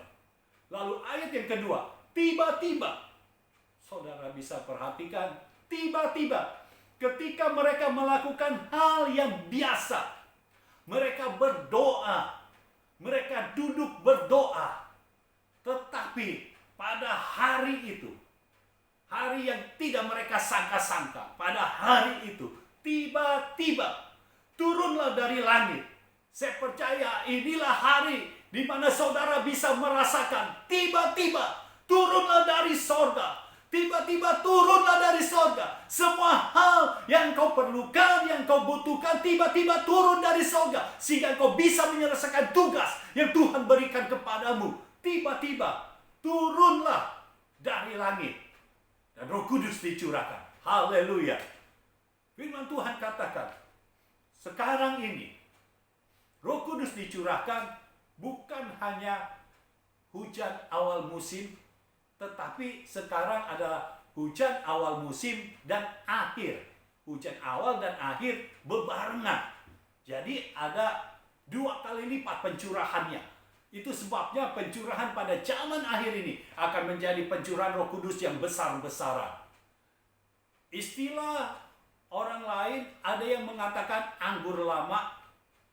Lalu ayat yang kedua, tiba-tiba, saudara bisa perhatikan, tiba-tiba ketika mereka melakukan hal yang biasa, mereka berdoa, mereka duduk berdoa. Tetapi pada hari itu, hari yang tidak mereka sangka-sangka, pada hari itu, tiba-tiba turunlah dari langit. Saya percaya inilah hari di mana saudara bisa merasakan tiba-tiba turunlah dari sorga. Tiba-tiba turunlah dari sorga. Semua hal yang kau perlukan, yang kau butuhkan, tiba-tiba turun dari sorga. Sehingga kau bisa menyelesaikan tugas yang Tuhan berikan kepadamu. Tiba-tiba turunlah dari langit. Dan Roh Kudus dicurahkan. Haleluya. Firman Tuhan katakan, sekarang ini Roh Kudus dicurahkan bukan hanya hujan awal musim, tetapi sekarang adalah hujan awal musim dan akhir. Hujan awal dan akhir bebarengan. Jadi ada 2 kali lipat pencurahannya. Itu sebabnya pencurahan pada zaman akhir ini akan menjadi pencurahan Roh Kudus yang besar-besaran. Istilah orang lain ada yang mengatakan anggur lama.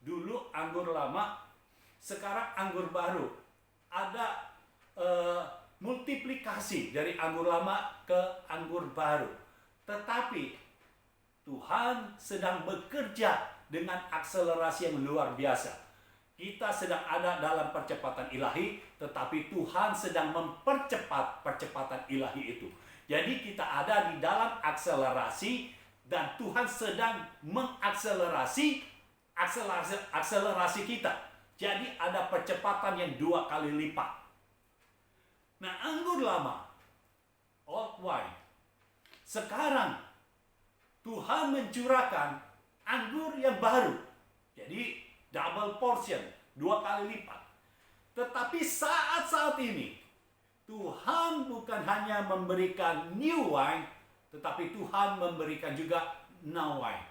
Dulu anggur lama, sekarang anggur baru. Ada multiplikasi dari anggur lama ke anggur baru. Tetapi Tuhan sedang bekerja dengan akselerasi yang luar biasa. Kita sedang ada dalam percepatan ilahi, tetapi Tuhan sedang mempercepat percepatan ilahi itu. Jadi kita ada di dalam akselerasi dan Tuhan sedang mengakselerasi akselerasi kita. Jadi ada percepatan yang 2 kali lipat. Nah, anggur lama, old wine. Sekarang Tuhan mencurahkan anggur yang baru. Jadi double portion, 2 kali lipat. Tetapi saat-saat ini Tuhan bukan hanya memberikan new wine, tetapi Tuhan memberikan juga now wine.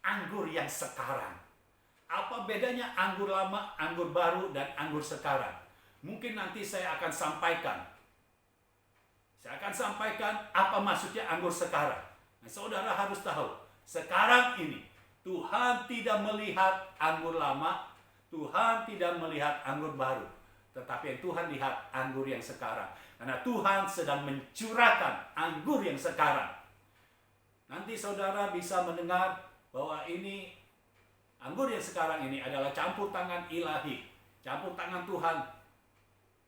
Anggur yang sekarang. Apa bedanya anggur lama, anggur baru, dan anggur sekarang? Mungkin nanti saya akan sampaikan. Saya akan sampaikan apa maksudnya anggur sekarang. Nah, saudara harus tahu, sekarang ini Tuhan tidak melihat anggur lama, Tuhan tidak melihat anggur baru. Tetapi yang Tuhan lihat anggur yang sekarang. Karena Tuhan sedang mencurahkan anggur yang sekarang. Nanti saudara bisa mendengar bahwa ini anggur yang sekarang ini adalah campur tangan ilahi Campur tangan Tuhan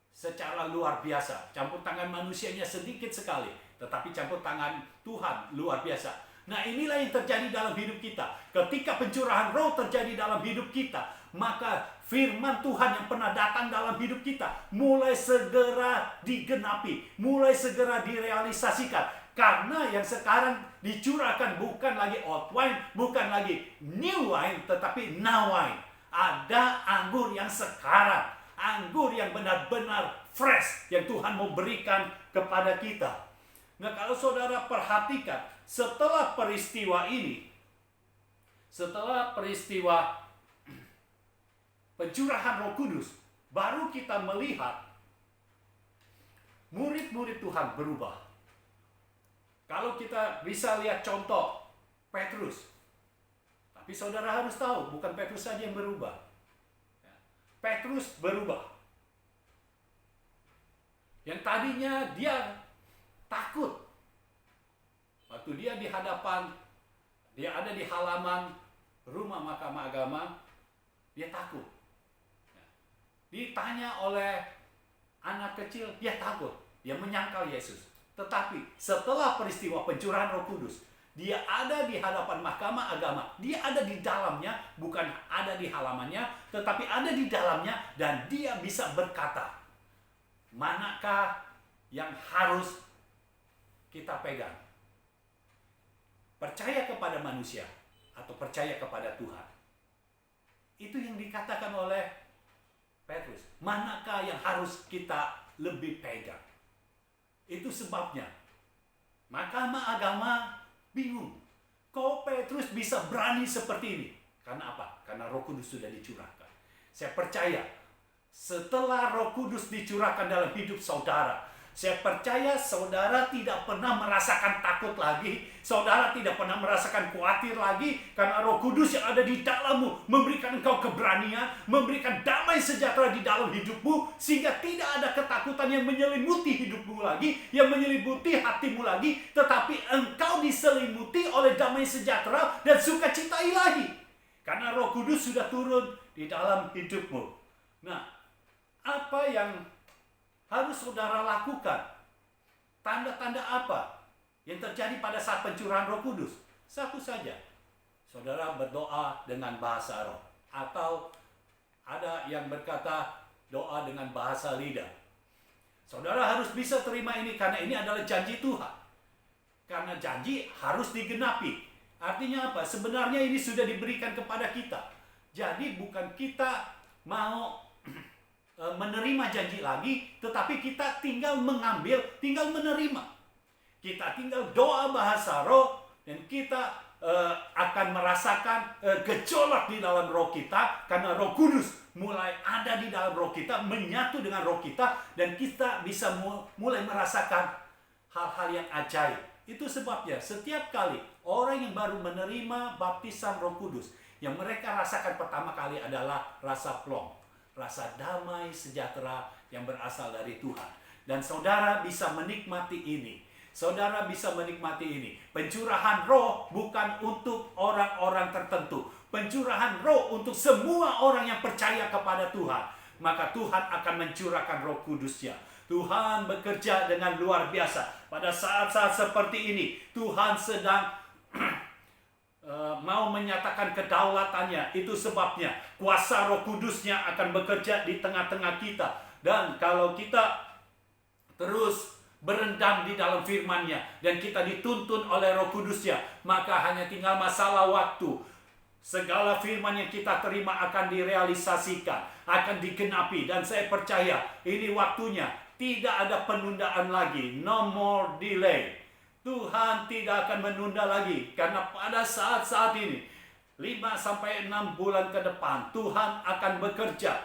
secara luar biasa. Campur tangan manusianya sedikit sekali, tetapi campur tangan Tuhan luar biasa. Nah, inilah yang terjadi dalam hidup kita. Ketika pencurahan roh terjadi dalam hidup kita, maka firman Tuhan yang pernah datang dalam hidup kita mulai segera digenapi, mulai segera direalisasikan. Karena yang sekarang dicurahkan bukan lagi old wine, bukan lagi new wine, tetapi now wine. Ada anggur yang sekarang, anggur yang benar-benar fresh yang Tuhan mau berikan kepada kita. Nah, kalau saudara perhatikan, setelah peristiwa ini, setelah peristiwa pencurahan Roh Kudus, baru kita melihat murid-murid Tuhan berubah. Kalau kita bisa lihat contoh Petrus, tapi saudara harus tahu, bukan Petrus saja yang berubah. Petrus berubah. Yang tadinya dia takut. Waktu dia di hadapan, dia ada di halaman rumah Mahkamah Agama, dia takut. Ditanya oleh anak kecil, dia takut. Dia menyangkal Yesus. Tetapi setelah peristiwa pencurahan Roh Kudus, dia ada di hadapan Mahkamah Agama. Dia ada di dalamnya, bukan ada di halamannya, tetapi ada di dalamnya, dan dia bisa berkata, manakah yang harus kita pegang? Percaya kepada manusia atau percaya kepada Tuhan? Itu yang dikatakan oleh Petrus. Manakah yang harus kita lebih pegang? Itu sebabnya Mahkamah Agama bingung. Kok Petrus bisa berani seperti ini? Karena apa? Karena Roh Kudus sudah dicurahkan. Saya percaya setelah Roh Kudus dicurahkan dalam hidup saudara, saya percaya saudara tidak pernah merasakan takut lagi. Saudara tidak pernah merasakan khawatir lagi. Karena Roh Kudus yang ada di dalammu memberikan engkau keberanian, memberikan damai sejahtera di dalam hidupmu. Sehingga tidak ada ketakutan yang menyelimuti hidupmu lagi, yang menyelimuti hatimu lagi. Tetapi engkau diselimuti oleh damai sejahtera dan sukacita ilahi. Karena Roh Kudus sudah turun di dalam hidupmu. Nah, apa yang harus saudara lakukan? Tanda-tanda apa yang terjadi pada saat pencurahan Roh Kudus? Satu saja, saudara berdoa dengan bahasa roh. Atau ada yang berkata doa dengan bahasa lidah. Saudara harus bisa terima ini, karena ini adalah janji Tuhan. Karena janji harus digenapi. Artinya apa? Sebenarnya ini sudah diberikan kepada kita. Jadi bukan kita mau menerima janji lagi, tetapi kita tinggal mengambil, tinggal menerima. Kita tinggal doa bahasa roh, dan kita akan merasakan gejolak di dalam roh kita, karena Roh Kudus mulai ada di dalam roh kita, menyatu dengan roh kita, dan kita bisa mulai merasakan hal-hal yang ajaib. Itu sebabnya setiap kali orang yang baru menerima baptisan Roh Kudus, yang mereka rasakan pertama kali adalah rasa plong, rasa damai sejahtera yang berasal dari Tuhan. Dan saudara bisa menikmati ini. Saudara bisa menikmati ini. Pencurahan roh bukan untuk orang-orang tertentu. Pencurahan roh untuk semua orang yang percaya kepada Tuhan. Maka Tuhan akan mencurahkan Roh Kudus-Nya. Tuhan bekerja dengan luar biasa. Pada saat-saat seperti ini, Tuhan sedang mau menyatakan kedaulatannya. Itu sebabnya kuasa Roh Kudus-Nya akan bekerja di tengah-tengah kita. Dan kalau kita terus berendam di dalam firman-Nya dan kita dituntun oleh Roh Kudus-Nya, maka hanya tinggal masalah waktu. Segala firman yang kita terima akan direalisasikan, akan digenapi. Dan saya percaya ini waktunya. Tidak ada penundaan lagi. No more delay. Tuhan tidak akan menunda lagi. Karena pada saat-saat ini, 5-6 bulan ke depan, Tuhan akan bekerja.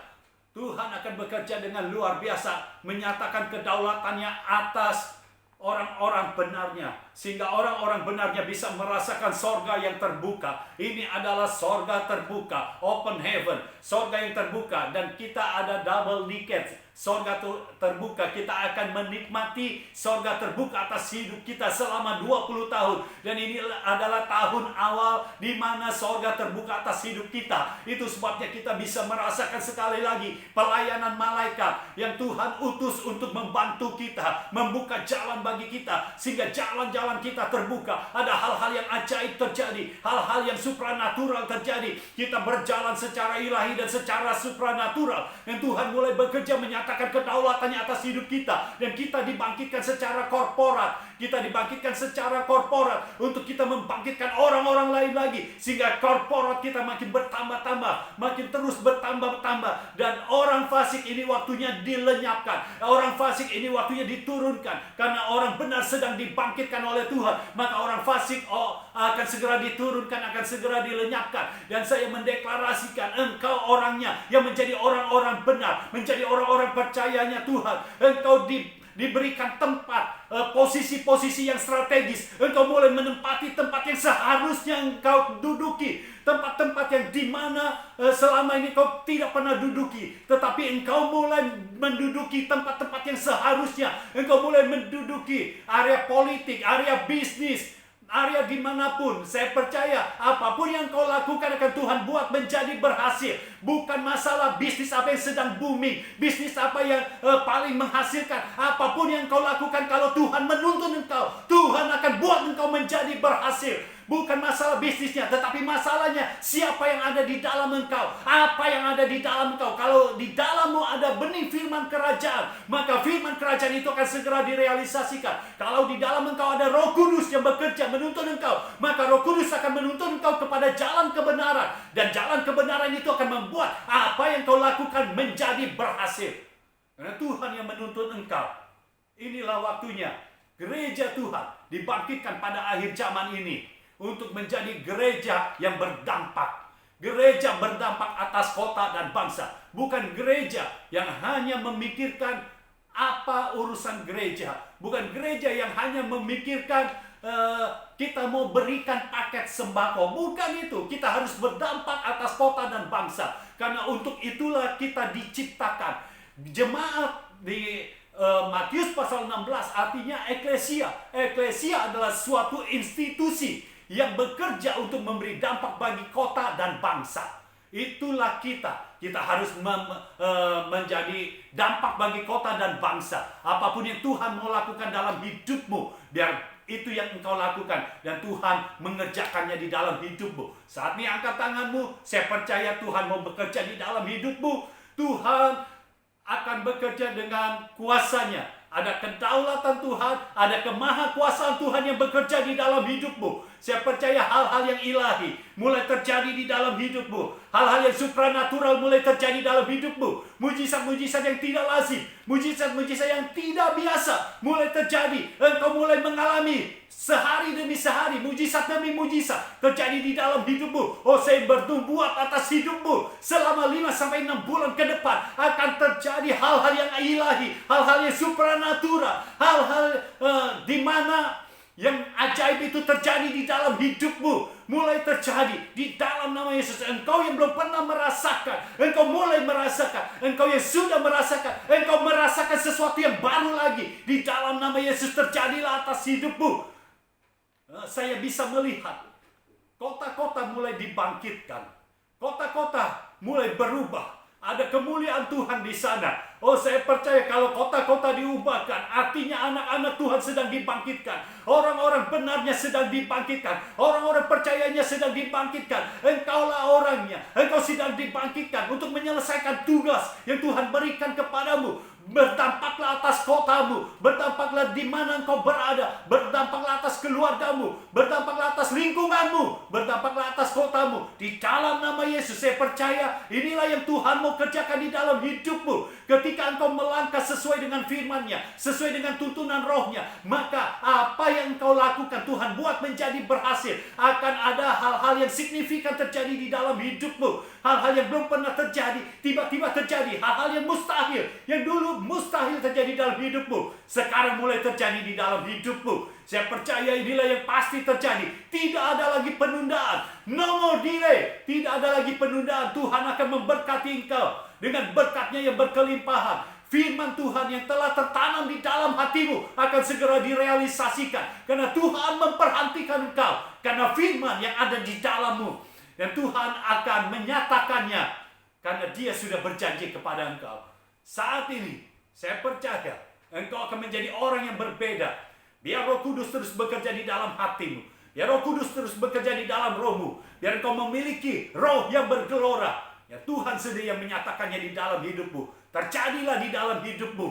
Tuhan akan bekerja dengan luar biasa. Menyatakan kedaulatannya atas orang-orang benarnya. Sehingga orang-orang benarnya bisa merasakan sorga yang terbuka. Ini adalah sorga terbuka. Open heaven. Sorga yang terbuka. Dan kita ada double ticket. Sorga terbuka, kita akan menikmati sorga terbuka atas hidup kita selama 20 tahun. Dan ini adalah tahun awal di mana sorga terbuka atas hidup kita. Itu sebabnya kita bisa merasakan sekali lagi pelayanan malaikat yang Tuhan utus untuk membantu kita, membuka jalan bagi kita, sehingga jalan-jalan kita terbuka. Ada hal-hal yang ajaib terjadi, hal-hal yang supranatural terjadi. Kita berjalan secara ilahi dan secara supranatural. Dan Tuhan mulai bekerja menyatakan kedaulatannya atas hidup kita. Dan kita dibangkitkan secara korporat. Kita dibangkitkan secara korporat untuk kita membangkitkan orang-orang lain lagi. Sehingga korporat kita makin bertambah-tambah, makin terus bertambah-tambah. Dan orang fasik ini waktunya dilenyapkan. Orang fasik ini waktunya diturunkan. Karena orang benar sedang dibangkitkan oleh Tuhan. Maka orang fasik akan segera diturunkan, akan segera dilenyapkan. Dan saya mendeklarasikan engkau orangnya yang menjadi orang-orang benar, menjadi orang-orang percayanya Tuhan. Engkau diberikan tempat, posisi-posisi yang strategis. Engkau mulai menempati tempat yang seharusnya engkau duduki. Tempat-tempat yang dimana selama ini kau tidak pernah duduki. Tetapi engkau mulai menduduki tempat-tempat yang seharusnya. Engkau mulai menduduki area politik, area bisnis, area dimanapun. Saya percaya apapun yang kau lakukan akan Tuhan buat menjadi berhasil. Bukan masalah bisnis apa yang sedang booming, bisnis apa yang paling menghasilkan. Apapun yang kau lakukan, kalau Tuhan menuntun engkau, Tuhan akan buat engkau menjadi berhasil. Bukan masalah bisnisnya, tetapi masalahnya siapa yang ada di dalam engkau. Apa yang ada di dalam engkau. Kalau di dalammu ada benih firman kerajaan, maka firman kerajaan itu akan segera direalisasikan. Kalau di dalam engkau ada Roh Kudus yang bekerja menuntun engkau, maka Roh Kudus akan menuntun engkau kepada jalan kebenaran. Dan jalan kebenaran itu akan membuat apa yang kau lakukan menjadi berhasil. Karena Tuhan yang menuntun engkau. Inilah waktunya gereja Tuhan dibangkitkan pada akhir zaman ini untuk menjadi gereja yang berdampak. Gereja berdampak atas kota dan bangsa. Bukan gereja yang hanya memikirkan apa urusan gereja. Bukan gereja yang hanya memikirkan kita mau berikan paket sembako. Bukan itu. Kita harus berdampak atas kota dan bangsa. Karena untuk itulah kita diciptakan. Jemaat di Matius pasal 16 artinya eklesia. Eklesia adalah suatu institusi yang bekerja untuk memberi dampak bagi kota dan bangsa. Itulah kita. Kita harus menjadi dampak bagi kota dan bangsa. Apapun yang Tuhan mau lakukan dalam hidupmu, biar itu yang engkau lakukan. Dan Tuhan mengerjakannya di dalam hidupmu. Saat ini angkat tanganmu. Saya percaya Tuhan mau bekerja di dalam hidupmu. Tuhan akan bekerja dengan kuasanya. Ada kedaulatan Tuhan, ada kemahakuasaan Tuhan yang bekerja di dalam hidupmu. Saya percaya hal-hal yang ilahi mulai terjadi di dalam hidupmu. Hal-hal yang supranatural mulai terjadi dalam hidupmu. Mujizat-mujizat yang tidak lazim, mujizat-mujizat yang tidak biasa mulai terjadi. Engkau mulai mengalami sehari demi sehari, mujizat demi mujizat terjadi di dalam hidupmu. Oh, saya bernubuat atas hidupmu. Selama 5-6 bulan ke depan akan terjadi hal-hal yang ilahi, hal-hal yang supranatural, hal-hal di mana yang ajaib itu terjadi di dalam hidupmu. Mulai terjadi di dalam nama Yesus. Engkau yang belum pernah merasakan, engkau mulai merasakan. Engkau yang sudah merasakan, engkau merasakan sesuatu yang baru lagi. Di dalam nama Yesus terjadilah atas hidupmu. Saya bisa melihat kota-kota mulai dibangkitkan. Kota-kota mulai berubah. Ada kemuliaan Tuhan di sana. Oh, saya percaya kalau kota-kota diubahkan, artinya anak-anak Tuhan sedang dibangkitkan. Orang-orang benarnya sedang dibangkitkan. Orang-orang percayanya sedang dibangkitkan. Engkaulah orangnya. Engkau sedang dibangkitkan untuk menyelesaikan tugas yang Tuhan berikan kepadamu. Berdampaklah atas kotamu. Berdampaklah di mana engkau berada. Berdampaklah atas keluargamu. Berdampaklah atas lingkunganmu. Berdampaklah atas kotamu. Di dalam nama Yesus saya percaya inilah yang Tuhan mau kerjakan di dalam hidupmu. Ketika engkau melangkah sesuai dengan firman-Nya, sesuai dengan tuntunan Roh-Nya, maka apa yang engkau lakukan Tuhan buat menjadi berhasil. Akan ada hal-hal yang signifikan terjadi di dalam hidupmu. Hal-hal yang belum pernah terjadi, tiba-tiba terjadi. Hal-hal yang mustahil, yang dulu mustahil terjadi dalam hidupmu, sekarang mulai terjadi di dalam hidupmu. Saya percaya inilah yang pasti terjadi. Tidak ada lagi penundaan. No more delay. Tidak ada lagi penundaan. Tuhan akan memberkati engkau dengan berkat-Nya yang berkelimpahan. firman Tuhan yang telah tertanam di dalam hatimu akan segera direalisasikan. Karena Tuhan memperhatikan engkau. Karena firman yang ada di dalammu. Dan Tuhan akan menyatakannya. Karena Dia sudah berjanji kepada engkau. Saat ini, saya percaya engkau akan menjadi orang yang berbeda. Biar Roh Kudus terus bekerja di dalam hatimu. Biar Roh Kudus terus bekerja di dalam rohmu. Biar engkau memiliki roh yang bergelora. Ya, Tuhan sendiri yang menyatakannya di dalam hidupmu. Terjadilah di dalam hidupmu.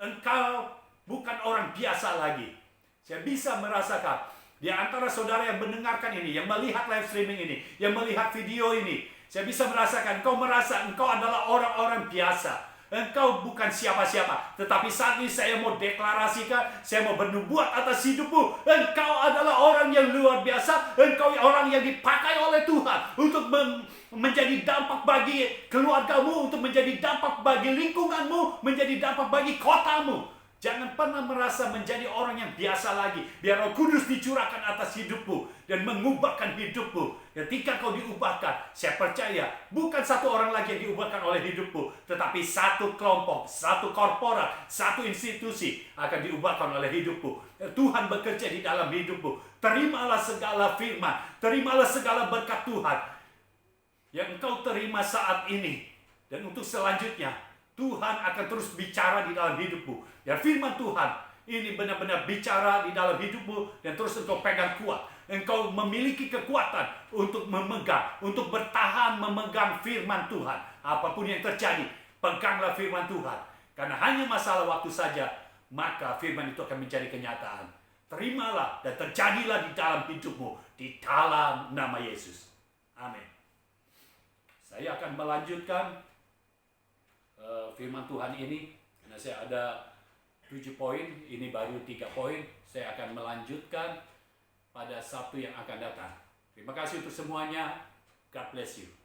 Engkau bukan orang biasa lagi. Saya bisa merasakan di antara saudara yang mendengarkan ini, yang melihat live streaming ini, yang melihat video ini, saya bisa merasakan engkau merasa engkau adalah orang-orang biasa. Engkau bukan siapa-siapa. Tetapi saat ini saya mau deklarasikan, saya mau bernubuat atas hidupmu. Engkau adalah orang yang luar biasa. Engkau orang yang dipakai oleh Tuhan untuk menjadi dampak bagi keluargamu, untuk menjadi dampak bagi lingkunganmu, menjadi dampak bagi kotamu. Jangan pernah merasa menjadi orang yang biasa lagi. Biar Roh Kudus dicurahkan atas hidupmu dan mengubahkan hidupmu. Ketika kau diubahkan, saya percaya bukan satu orang lagi yang diubahkan oleh hidupmu, tetapi satu kelompok, satu korporat, satu institusi akan diubahkan oleh hidupmu. Tuhan bekerja di dalam hidupmu. Terimalah segala firman, terimalah segala berkat Tuhan yang engkau terima saat ini. Dan untuk selanjutnya, Tuhan akan terus bicara di dalam hidupmu. Ya, firman Tuhan ini benar-benar bicara di dalam hidupmu dan terus engkau pegang kuat. Engkau memiliki kekuatan untuk memegang, untuk bertahan memegang firman Tuhan. Apapun yang terjadi, peganglah firman Tuhan. Karena hanya masalah waktu saja, maka firman itu akan menjadi kenyataan. Terimalah dan terjadilah di dalam hidupmu, di dalam nama Yesus. Amin. Saya akan melanjutkan firman Tuhan ini. Karena saya ada 7 poin, ini baru 3 poin. Saya akan melanjutkan pada Sabtu yang akan datang. Terima kasih untuk semuanya. God bless you.